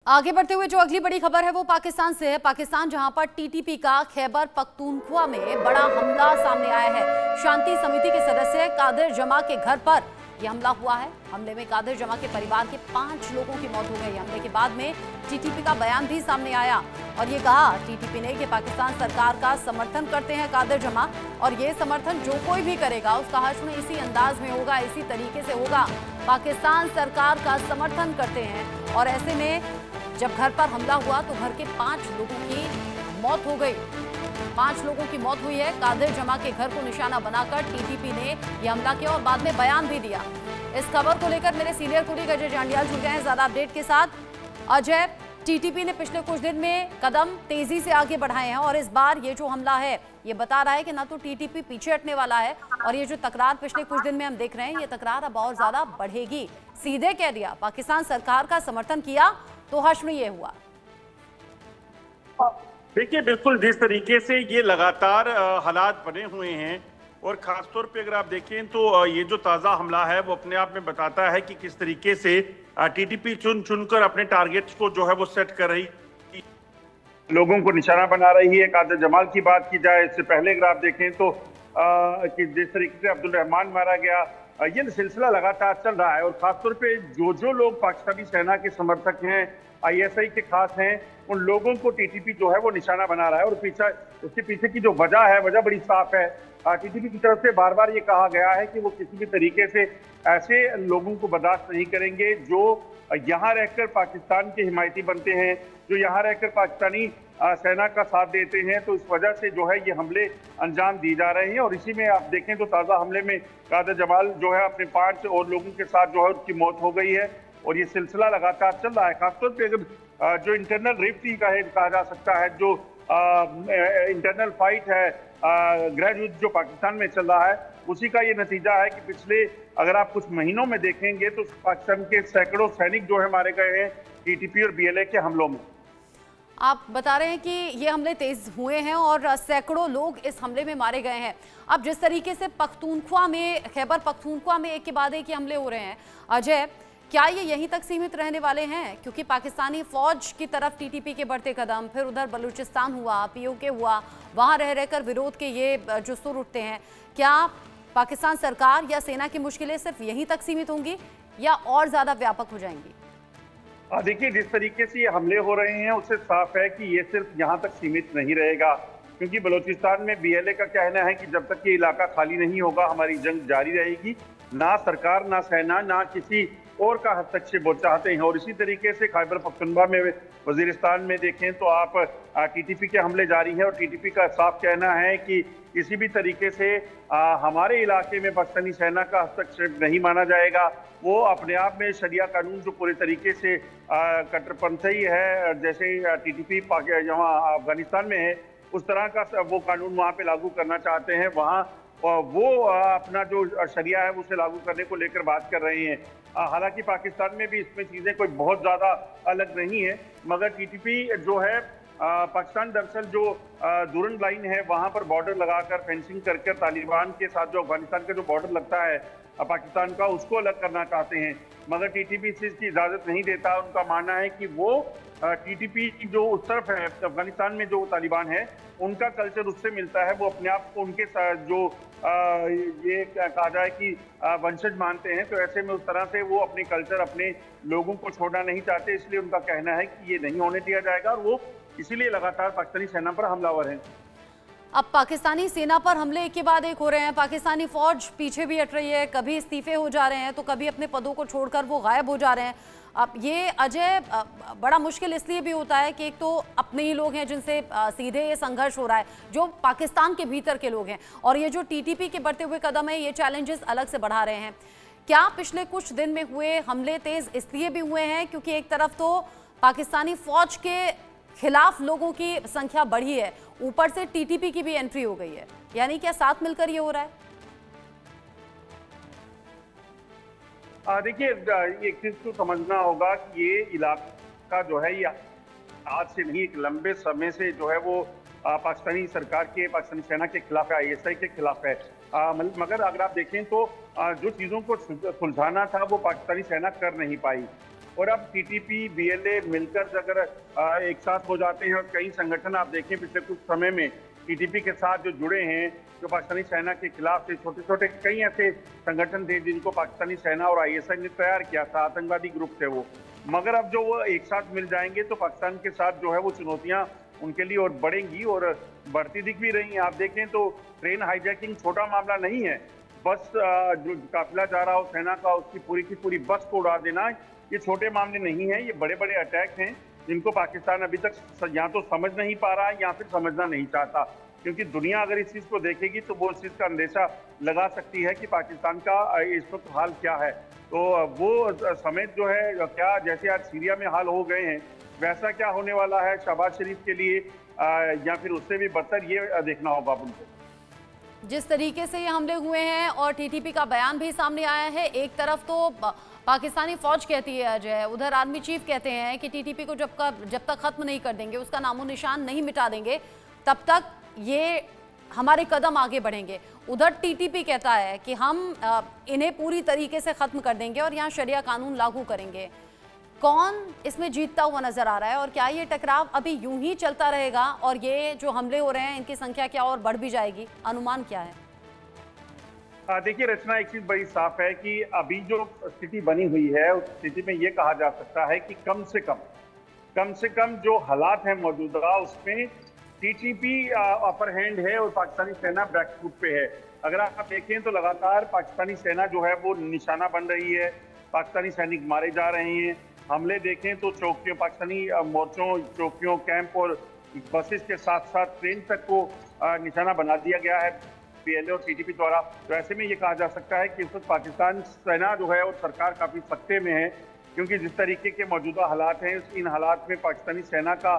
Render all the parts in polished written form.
आगे बढ़ते हुए जो अगली बड़ी खबर है वो पाकिस्तान से है। पाकिस्तान जहां पर टीटीपी का खैबर पख्तूनख्वा में बड़ा हमला सामने आया है। शांति समिति के सदस्य कादिर जमा के घर पर यह हमला हुआ है। हमले में कादिर जमा के परिवार के 5 लोगों की मौत हो गई। हमले के बाद में टीटीपी का बयान भी सामने आया और ये कहा टीटीपी ने कि पाकिस्तान सरकार का समर्थन करते हैं कादिर जमा, और ये समर्थन जो कोई भी करेगा उसका हश्र इसी अंदाज में होगा, इसी तरीके से होगा। पाकिस्तान सरकार का समर्थन करते हैं और ऐसे में जब घर पर हमला हुआ तो घर के 5 लोगों की मौत हो गई। 5 लोगों की मौत हुई है। कादिर जमा के घर को निशाना बनाकर टीटीपी ने यह हमला किया और बाद में बयान भी दिया। इस खबर को लेकर मेरे सीनियर कुलीग अजय जांडियाल जुड़ गए हैं ज्यादा अपडेट के साथ। अजय, टीटीपी ने पिछले कुछ दिन में कदम तेजी से आगे बढ़ाए हैं और इस बार ये जो हमला है ये बता रहा है कि ना तो टीटीपी पीछे हटने वाला है और ये जो तकरार पिछले कुछ दिन में हम देख रहे हैं ये तकरार अब और ज्यादा बढ़ेगी। सीधे कह दिया पाकिस्तान सरकार का समर्थन किया तो हश्र ये हुआ। देखिए, बिल्कुल जिस तरीके से ये लगातार हालात बने हुए हैं और खासतौर पे अगर आप देखें तो ये जो ताज़ा हमला है वो अपने आप में बताता है कि किस तरीके से टीटीपी चुनकर अपने टारगेट्स को जो है वो सेट कर रही, लोगों को निशाना बना रही है। कादिर जमाल की बात की जाए, इससे पहले अगर आप देखें तो कि जिस तरीके से अब्दुल रहमान मारा गया, ये सिलसिला लगातार चल रहा है। और खासतौर पे जो लोग पाकिस्तानी सेना के समर्थक हैं, आईएसआई के खास हैं, उन लोगों को टीटीपी जो है वो निशाना बना रहा है। और इसके पीछे की जो वजह है, वजह बड़ी साफ है। टीटीपी की तरफ से बार बार ये कहा गया है कि वो किसी भी तरीके से ऐसे लोगों को बर्दाश्त नहीं करेंगे जो यहाँ रहकर पाकिस्तान के हिमायती बनते हैं, जो यहाँ रहकर पाकिस्तानी सेना का साथ देते हैं। तो इस वजह से जो है ये हमले अंजाम दिए जा रहे हैं। और इसी में आप देखें तो ताज़ा हमले में कादिर जमाल जो है अपने 5 और लोगों के साथ जो है उसकी मौत हो गई है और ये सिलसिला लगातार चल रहा है। खासतौर पर अगर जो इंटरनल रिफ्ट ही कहा जा सकता है, जो इंटरनल फाइट है, गृह युद्ध जो पाकिस्तान में चल रहा है, उसी का ये नतीजा है कि पिछले अगर आप कुछ महीनों में देखेंगे तो पाकिस्तान के सैकड़ों सैनिक जो है मारे गए हैं टीटीपी और बीएलए के हमलों में। आप बता रहे हैं कि ये हमले तेज हुए हैं और सैकड़ों लोग इस हमले में मारे गए हैं। अब जिस तरीके से पख्तूनख्वा में, खैबर पख्तूनख्वा में एक के बाद एक हमले हो रहे हैं, अजय, क्या ये यहीं तक सीमित रहने वाले हैं? क्योंकि पाकिस्तानी फौज की तरफ टीटीपी के बढ़ते कदम, फिर उधर बलूचिस्तान हुआ, पीओके हुआ, वहां रह रहकर विरोध के ये जो सुर उठते हैं, क्या पाकिस्तान सरकार या सेना की मुश्किलें सिर्फ यहीं तक सीमित होंगी या और ज्यादा व्यापक हो जाएंगी? देखिए, जिस तरीके से ये हमले हो रहे हैं उससे साफ है कि ये सिर्फ यहाँ तक सीमित नहीं रहेगा। क्योंकि बलूचिस्तान में बीएलए का कहना है कि जब तक ये इलाका खाली नहीं होगा हमारी जंग जारी रहेगी। ना सरकार, ना सेना, ना किसी और का हस्तक्षेप वो चाहते हैं। और इसी तरीके से खैबर पख्तूनख्वा में, वजीरिस्तान में देखें तो आप टीटीपी के हमले जारी हैं और टीटीपी का साफ कहना है कि किसी भी तरीके से हमारे इलाके में पाकिस्तानी सेना का हस्तक्षेप नहीं माना जाएगा। वो अपने आप में शरिया कानून जो पूरे तरीके से कट्टरपंथी है, जैसे टीटीपी जहाँ अफगानिस्तान में है, उस तरह का वो कानून वहाँ पे लागू करना चाहते हैं। वहाँ वो अपना जो शरिया है उसे लागू करने को लेकर बात कर रहे हैं। हालांकि पाकिस्तान में भी इसमें चीज़ें कोई बहुत ज़्यादा अलग नहीं है, मगर टीटीपी जो है पाकिस्तान दरअसल जो दुरन लाइन है वहाँ पर बॉर्डर लगाकर फेंसिंग करके तालिबान के साथ जो अफगानिस्तान का जो बॉर्डर लगता है पाकिस्तान का, उसको अलग करना चाहते हैं। मगर टीटीपी इस चीज़ की इजाज़त नहीं देता। उनका मानना है कि वो टीटीपी जो उस तरफ है अफगानिस्तान में जो तालिबान है उनका कल्चर उससे मिलता है। वो अपने आप को उनके साथ जो ये कहा जाए कि वंशज मानते हैं, तो ऐसे में उस तरह से वो अपने कल्चर, अपने लोगों को छोड़ना नहीं चाहते। इसलिए उनका कहना है कि ये नहीं होने दिया जाएगा और वो इसीलिए लगातार पाकिस्तानी सेना पर हमलावर हैं। अब पाकिस्तानी सेना पर हमले एक के बाद एक हो रहे हैं। पाकिस्तानी फौज पीछे भी हट रही है, कभी इस्तीफे हो जा रहे हैं तो कभी अपने पदों को छोड़कर वो गायब हो जा रहे हैं। अब ये अजय बड़ा मुश्किल इसलिए भी होता है कि एक तो अपने ही लोग हैं जिनसे सीधे ये संघर्ष हो रहा है, जो पाकिस्तान के भीतर के लोग हैं, और ये जो टीटीपी के बढ़ते हुए कदम है ये चैलेंजेस अलग से बढ़ा रहे हैं। क्या पिछले कुछ दिन में हुए हमले तेज इसलिए भी हुए हैं क्योंकि एक तरफ तो पाकिस्तानी फौज के खिलाफ लोगों की संख्या बढ़ी है, ऊपर से टीटीपी की भी एंट्री हो गई है, यानी क्या साथ मिलकर ये हो रहा है? देखिए, एक चीज तो समझना होगा कि ये इलाका जो है ये आज से नहीं, एक लंबे समय से जो है वो पाकिस्तानी सरकार के, पाकिस्तानी सेना के खिलाफ है, आईएसआई के खिलाफ है। मगर अगर आप देखें तो जो चीज़ों को सुलझाना था वो पाकिस्तानी सेना कर नहीं पाई। और अब टीटीपी बीएलए मिलकर अगर एक साथ हो जाते हैं, और कई संगठन आप देखें पिछले कुछ समय में टीटीपी के साथ जो जुड़े हैं, जो पाकिस्तानी सेना के खिलाफ थे, छोटे छोटे कई ऐसे संगठन थे जिनको पाकिस्तानी सेना और आईएसआई ने तैयार किया था, आतंकवादी ग्रुप थे वो। मगर अब जो वो एक साथ मिल जाएंगे तो पाकिस्तान के साथ जो है वो चुनौतियां उनके लिए और बढ़ेंगी और बढ़ती दिख भी रही हैं। आप देखें तो ट्रेन हाईजैकिंग छोटा मामला नहीं है। बस जो काफिला जा रहा हो सेना का, उसकी पूरी की पूरी बस को उड़ा देना, ये छोटे मामले नहीं है, ये बड़े बड़े अटैक हैं जिनको पाकिस्तान अभी तक या तो समझ नहीं पा रहा है या फिर समझना नहीं चाहता। क्योंकि दुनिया अगर इस चीज को देखेगी तो वो इस चीज का अंदेशा लगा सकती है कि पाकिस्तान का इस वक्त हाल क्या है। तो वो समेत जो है क्या, जैसे आज सीरिया में हाल हो गए हैं, वैसा क्या होने वाला है शहबाज शरीफ के लिए या फिर उससे भी बदतर, ये देखना होगा उनको। जिस तरीके से ये हमले हुए हैं और टीटीपी का बयान भी सामने आया है, एक तरफ तो पाकिस्तानी फौज कहती है अजय, उधर आर्मी चीफ कहते हैं कि टीटीपी को जब तक खत्म नहीं कर देंगे, उसका नामो निशान नहीं मिटा देंगे, तब तक ये हमारे कदम आगे बढ़ेंगे। उधर टीटीपी कहता है कि हम इन्हें पूरी तरीके से खत्म कर देंगे और यहाँ शरिया कानून लागू करेंगे। कौन इसमें जीतता हुआ नजर आ रहा है और क्या ये टकराव अभी यूं ही चलता रहेगा और ये जो हमले हो रहे हैं इनकी संख्या क्या और बढ़ भी जाएगी? अनुमान क्या है? देखिए रचना, एक चीज बड़ी साफ है कि अभी जो स्थिति बनी हुई है उस स्थिति में ये कहा जा सकता है कि कम से कम जो हालात हैं मौजूदा, उसमें टीटीपी अपर हैंड है और पाकिस्तानी सेना बैक फुट पे है। अगर आप देखें तो लगातार पाकिस्तानी सेना जो है वो निशाना बन रही है, पाकिस्तानी सैनिक मारे जा रहे हैं। हमले देखें तो चौकियों, पाकिस्तानी मोर्चों, चौकियों, कैंप और बसेस के साथ साथ ट्रेन तक को निशाना बना दिया गया है बीएलए और टीटीपी द्वारा। तो ऐसे में ये कहा जा सकता है कि इस वक्त पाकिस्तान सेना जो है और सरकार काफी सख्ते में है, क्योंकि जिस तरीके के मौजूदा हालात हैं, इन हालात में पाकिस्तानी सेना का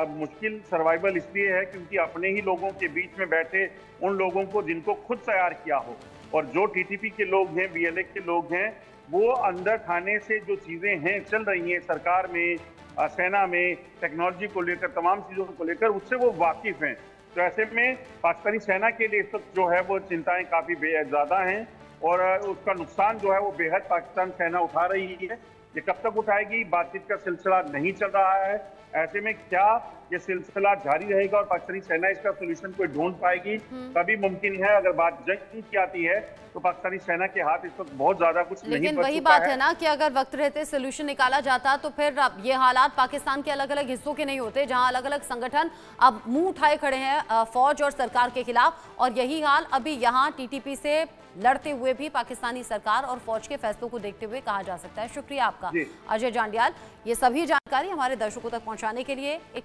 मुश्किल सर्वाइवल इसलिए है क्योंकि अपने ही लोगों के बीच में बैठे उन लोगों को जिनको खुद तैयार किया हो, और जो टीटीपी के लोग हैं, बीएलए के लोग हैं, वो अंदर खाने से जो चीजें हैं चल रही हैं सरकार में, सेना में, टेक्नोलॉजी को लेकर, तमाम चीजों को लेकर, उससे वो वाकिफ हैं। तो ऐसे में पाकिस्तानी सेना के लिए इस वक्त जो है वो चिंताएं काफी ज्यादा हैं और उसका नुकसान जो है वो बेहद पाकिस्तान सेना उठा रही है। ये कब तक उठाएगी, बातचीत का सिलसिला नहीं चल रहा है। ऐसे में क्या ये सिलसिला जारी रहेगा और पाकिस्तानी सेना इसका सोल्यूशन कोई ढूंढ पाएगी, तभी मुमकिन है। अगर बात जंग की आती है तो पाकिस्तानी सेना के हाथ इस वक्त बहुत ज्यादा कुछ नहीं बच चुका है। लेकिन वही बात है ना कि अगर वक्त रहते सोल्यूशन निकाला जाता तो फिर ये हालात पाकिस्तान के अलग अलग हिस्सों के नहीं होते, जहां अलग अलग संगठन अब मुंह उठाए खड़े हैं फौज और सरकार के खिलाफ, और यही हाल अभी यहाँ टीटीपी से लड़ते हुए भी पाकिस्तानी सरकार और फौज के फैसलों को देखते हुए कहा जा सकता है। शुक्रिया आपका अजय जांडियाल, ये सभी जानकारी हमारे दर्शकों तक पहुंचाने के लिए। एक